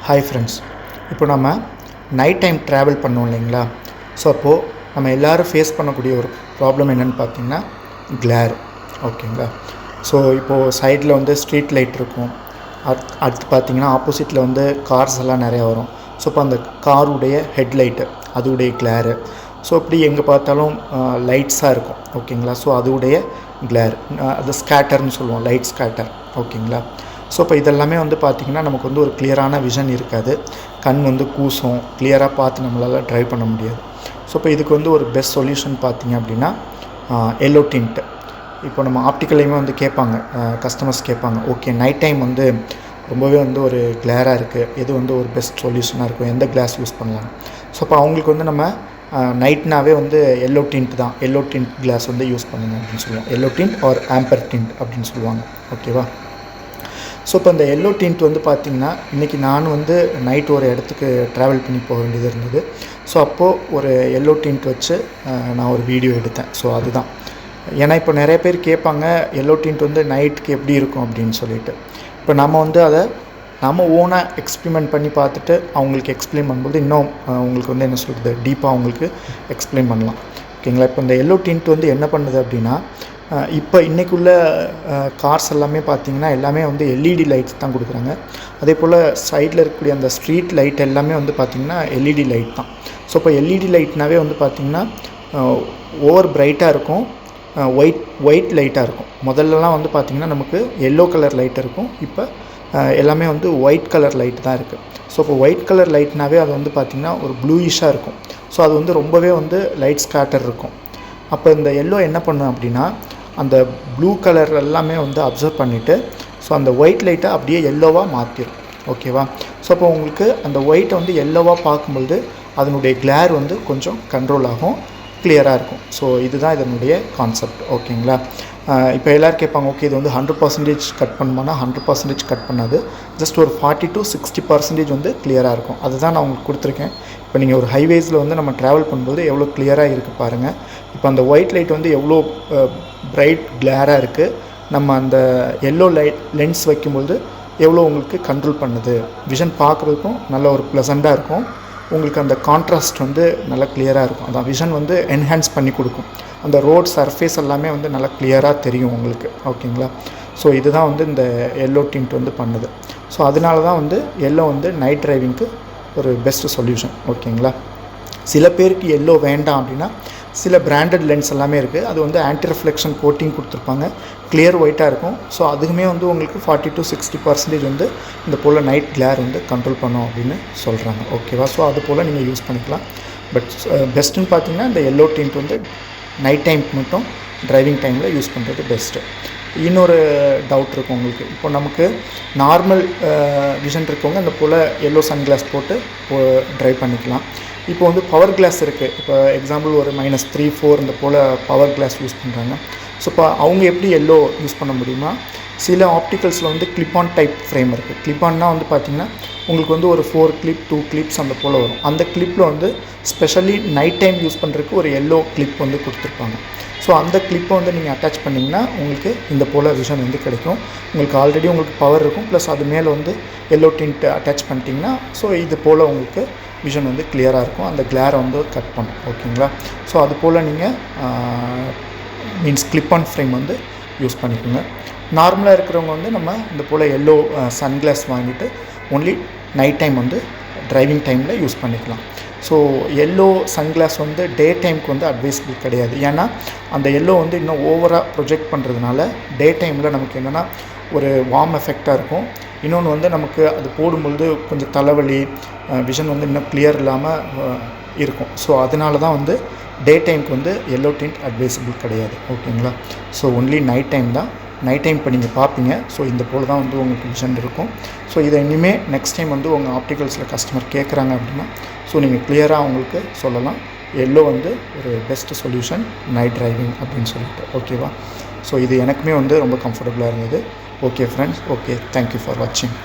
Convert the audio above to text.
Hi friends, இப்போ நம்ம night time travel பண்ணோம் இல்லைங்களா? ஸோ அப்போது நம்ம எல்லோரும் ஃபேஸ் பண்ணக்கூடிய ஒரு ப்ராப்ளம் என்னென்னு பார்த்திங்கன்னா கிளேர். ஓகேங்களா? ஸோ இப்போது சைடில் வந்து ஸ்ட்ரீட் லைட் இருக்கும். அடுத்து பார்த்திங்கன்னா ஆப்போசிட்டில் வந்து கார்ஸ் எல்லாம் நிறையா வரும். ஸோ இப்போ அந்த காருடைய ஹெட்லைட்டு அதுவுடைய கிளேரு. ஸோ இப்படி எங்கே பார்த்தாலும் லைட்ஸாக இருக்கும். ஓகேங்களா? ஸோ அதுவுடைய கிளேர், அது ஸ்கேட்டர்னு சொல்லுவோம், லைட் ஸ்கேட்டர். ஓகேங்களா? ஸோ இப்போ இதெல்லாமே வந்து பார்த்திங்கன்னா நமக்கு வந்து ஒரு கிளியரான விஷன் இருக்காது. கண் வந்து கூசும், கிளியராக பார்த்து நம்மளால் ட்ரைவ் பண்ண முடியாது. ஸோ இப்போ இதுக்கு வந்து ஒரு பெஸ்ட் சொல்யூஷன் பார்த்திங்க அப்படின்னா எல்லோ டிண்ட். இப்போ நம்ம ஆப்டிக்கலையுமே வந்து கேட்பாங்க, கஸ்டமர்ஸ் கேட்பாங்க, ஓகே நைட் டைம் வந்து ரொம்பவே வந்து ஒரு கிளியராக இருக்குது, எது வந்து ஒரு பெஸ்ட் சொல்யூஷனாக இருக்கும், எந்த கிளாஸ் யூஸ் பண்ணலாம்? ஸோ இப்போ அவங்களுக்கு வந்து நம்ம நைட்னாவே வந்து எல்லோ டிண்ட் தான், எல்லோ டிண்ட் கிளாஸ் வந்து யூஸ் பண்ணுங்க அப்படின்னு சொல்லுவோம். Yellow tint or amber tint அப்படின்னு சொல்லுவாங்க. ஓகேவா? ஸோ இப்போ இந்த எல்லோ டிண்ட் வந்து பார்த்திங்கன்னா இன்றைக்கி நான் வந்து நைட் ஒரு இடத்துக்கு ட்ராவல் பண்ணி போக வேண்டியது இருந்தது. ஸோ அப்போது ஒரு எல்லோ டிண்ட் வச்சு நான் ஒரு வீடியோ எடுத்தேன். ஸோ அதுதான், ஏன்னா இப்போ நிறைய பேர் கேட்பாங்க எல்லோ டிண்ட் வந்து நைட்டுக்கு எப்படி இருக்கும் அப்படின்னு சொல்லிட்டு. இப்போ நம்ம வந்து அதை நம்ம ஓனாக எக்ஸ்பிரிமெண்ட் பண்ணி பார்த்துட்டு அவங்களுக்கு எக்ஸ்பிளைன் பண்ணும்போது இன்னும் உங்களுக்கு வந்து என்ன சொல்கிறது, டீப்பாக அவங்களுக்கு எக்ஸ்பிளைன் பண்ணலாம். ஓகேங்களா? இப்போ இந்த எல்லோ டிண்ட் வந்து என்ன பண்ணுது அப்படின்னா, இப்போ இன்றைக்குள்ள கார்ஸ் எல்லாமே பார்த்திங்கன்னா எல்லாமே வந்து எல்இடி லைட்ஸ் தான் கொடுக்குறாங்க. அதே போல் சைடில் இருக்கக்கூடிய அந்த ஸ்ட்ரீட் லைட் எல்லாமே வந்து பார்த்திங்கன்னா எல்இடி லைட் தான். ஸோ இப்போ எல்இடி லைட்னாவே வந்து பார்த்திங்கன்னா ஓவர் பிரைட்டாக இருக்கும், ஒயிட் லைட்டாக இருக்கும். முதல்லலாம் வந்து பார்த்திங்கன்னா நமக்கு எல்லோ கலர் லைட் இருக்கும், இப்போ எல்லாமே வந்து ஒயிட் கலர் லைட் தான் இருக்குது. ஸோ இப்போ ஒயிட் கலர் லைட்னாவே அது வந்து பார்த்திங்கன்னா ஒரு ப்ளூயிஷாக இருக்கும். ஸோ அது வந்து ரொம்பவே வந்து லைட் ஸ்கேட்டர் இருக்கும். அப்போ இந்த எல்லோ என்ன பண்ணும் அப்படின்னா அந்த ப்ளூ கலர் எல்லாமே வந்து அப்சர்வ் பண்ணிவிட்டு ஸோ அந்த ஒயிட் லைட்டை அப்படியே எல்லோவாக மாற்றிடும். ஓகேவா? ஸோ அப்போ உங்களுக்கு அந்த ஒயிட்டை வந்து எல்லோவாக பார்க்கும்பொழுது அதனுடைய கிளேர் வந்து கொஞ்சம் கண்ட்ரோல் ஆகும், கிளியராக இருக்கும். ஸோ இதுதான் இதனுடைய கான்செப்ட். ஓகேங்களா? இப்போ எல்லோரும் கேட்பாங்க, ஓகே இது வந்து 100% கட் பண்ணுமானா 100% கட் பண்ணாது, ஜஸ்ட் ஒரு 40 to 60% வந்து கிளியராக இருக்கும். அதுதான் நான் உங்களுக்கு கொடுத்துருக்கேன். இப்போ நீங்கள் ஒரு ஹைவேஸில் வந்து நம்ம ட்ராவல் பண்ணும்போது எவ்வளோ கிளியராக இருக்குது பாருங்கள். இப்போ அந்த ஒயிட் லைட் வந்து எவ்வளோ பிரைட் கிளியராக இருக்குது, நம்ம அந்த எல்லோ லைட் லென்ஸ் வைக்கும்போது எவ்வளோ உங்களுக்கு கண்ட்ரோல் பண்ணுது, விஷன் பார்க்குறதுக்கும் நல்ல ஒரு ப்ளசண்ட்டாக இருக்கும். உங்களுக்கு அந்த கான்ட்ராஸ்ட் வந்து நல்லா கிளியராக இருக்கும். அதான் விஷன் வந்து என்ஹான்ஸ் பண்ணி கொடுக்கும். அந்த ரோட் சர்ஃபேஸ் எல்லாமே வந்து நல்லா கிளியராக தெரியும் உங்களுக்கு. ஓகேங்களா? ஸோ இதுதான் வந்து இந்த எல்லோ டிண்ட் வந்து பண்ணுது. ஸோ அதனால தான் வந்து எல்லோ வந்து நைட் டிரைவிங்க்கு ஒரு பெஸ்ட்டு சொல்யூஷன். ஓகேங்களா? சில பேருக்கு எல்லோ வேண்டாம் அப்படின்னா சில பிராண்டட் லென்ஸ் எல்லாமே இருக்குது, அது வந்து ஆன்டி ரிஃப்ளெக்ஷன் கோட்டிங் கொடுத்துருப்பாங்க, கிளியர் ஒயிட்டாக இருக்கும். ஸோ அதுக்குமே வந்து உங்களுக்கு 40 to 60% வந்து இந்த போல் நைட் கிளேர் வந்து கண்ட்ரோல் பண்ணும் அப்படின்னு சொல்கிறாங்க. ஓகேவா? ஸோ அது போல் நீங்கள் யூஸ் பண்ணிக்கலாம். பட் பெஸ்ட்டுன்னு பார்த்தீங்கன்னா இந்த எல்லோ டிண்ட் வந்து நைட் டைமுக்கு மட்டும் டிரைவிங் டைமில் யூஸ் பண்ணுறது பெஸ்ட்டு. இன்னொரு டவுட் இருக்கும் உங்களுக்கு, இப்போ நமக்கு நார்மல் விஷன் இருக்கவங்க இந்த போல் எல்லோ சன்கிளாஸ் போட்டு ட்ரைவ் பண்ணிக்கலாம். இப்போ வந்து பவர் கிளாஸ் இருக்குது. இப்போ எக்ஸாம்பிள் ஒரு -3, 4 இந்த போல் பவர் கிளாஸ் யூஸ் பண்ணுறாங்க. ஸோ இப்போ அவங்க எப்படி எல்லோ யூஸ் பண்ண முடியுமா? சில ஆப்டிக்கல்ஸில் வந்து கிளிப்-ஆன் டைப் ஃப்ரேம் இருக்குது. கிளிப்-ஆன்னா வந்து பார்த்திங்கன்னா உங்களுக்கு வந்து ஒரு 4 கிளிப் 2 கிளிப்ஸ் அந்த போல் வரும். அந்த கிளிப்பில் வந்து ஸ்பெஷலி நைட் டைம் யூஸ் பண்ணுறதுக்கு ஒரு எல்லோ கிளிப் வந்து கொடுத்துருப்பாங்க. ஸோ அந்த கிளிப்பை வந்து நீங்கள் அட்டாச் பண்ணிங்கன்னா உங்களுக்கு இந்த போல் விஷன் வந்து கிடைக்கும். உங்களுக்கு ஆல்ரெடி உங்களுக்கு பவர் இருக்கும், ப்ளஸ் அது மேலே வந்து எல்லோ டிண்ட் அட்டாச் பண்ணிட்டீங்கன்னா ஸோ இது போல் உங்களுக்கு விஷன் வந்து கிளியராக இருக்கும், அந்த கிளேரை வந்து கட் பண்ணும். ஓகேங்களா? ஸோ அது போல் நீங்கள் கிளிப்-ஆன் ஃப்ரேம் வந்து யூஸ் பண்ணிக்கோங்க. நார்மலாக இருக்கிறவங்க வந்து நம்ம இந்த போல் எல்லோ சன்கிளாஸ் வாங்கிட்டு ஒன்லி நைட் டைம் வந்து டிரைவிங் டைமில் யூஸ் பண்ணிக்கலாம். ஸோ எல்லோ சன்கிளாஸ் வந்து டே டைமுக்கு வந்து அட்வைஸபிள் கிடையாது. ஏன்னா அந்த எல்லோ வந்து இன்னும் ஓவராக ப்ரொஜெக்ட் பண்ணுறதுனால டே டைமில் நமக்கு என்னென்னா ஒரு வார்ம் எஃபெக்டாக இருக்கும். இன்னொன்று வந்து நமக்கு அது போடும்பொழுது கொஞ்சம் தலைவலி, விஷன் வந்து இன்னும் கிளியர் இல்லாமல் இருக்கும். ஸோ அதனால தான் வந்து டே டைமுக்கு வந்து எல்லோ டிண்ட் அட்வைஸபிள் கிடையாது. ஓகேங்களா? ஸோ ஒன்லி நைட் டைம் தான். நைட் டைம் இப்போ நீங்கள் பார்ப்பீங்க. ஸோ இந்த போல் தான் வந்து உங்களுக்கு விஷன் இருக்கும். ஸோ இதை இனிமேல் நெக்ஸ்ட் டைம் வந்து உங்கள் ஆப்டிகல்ஸில் கஸ்டமர் கேட்குறாங்க அப்படின்னா ஸோ நீங்கள் கிளியராக அவங்களுக்கு சொல்லலாம், எல்லோ வந்து ஒரு பெஸ்ட்டு சொல்யூஷன் நைட் டிரைவிங் அப்படின்னு சொல்லிட்டு. ஓகேவா? ஸோ இது எனக்குமே வந்து ரொம்ப கம்ஃபர்டபுளாக இருந்தது. Okay friends, okay, thank you for வாட்சிங்.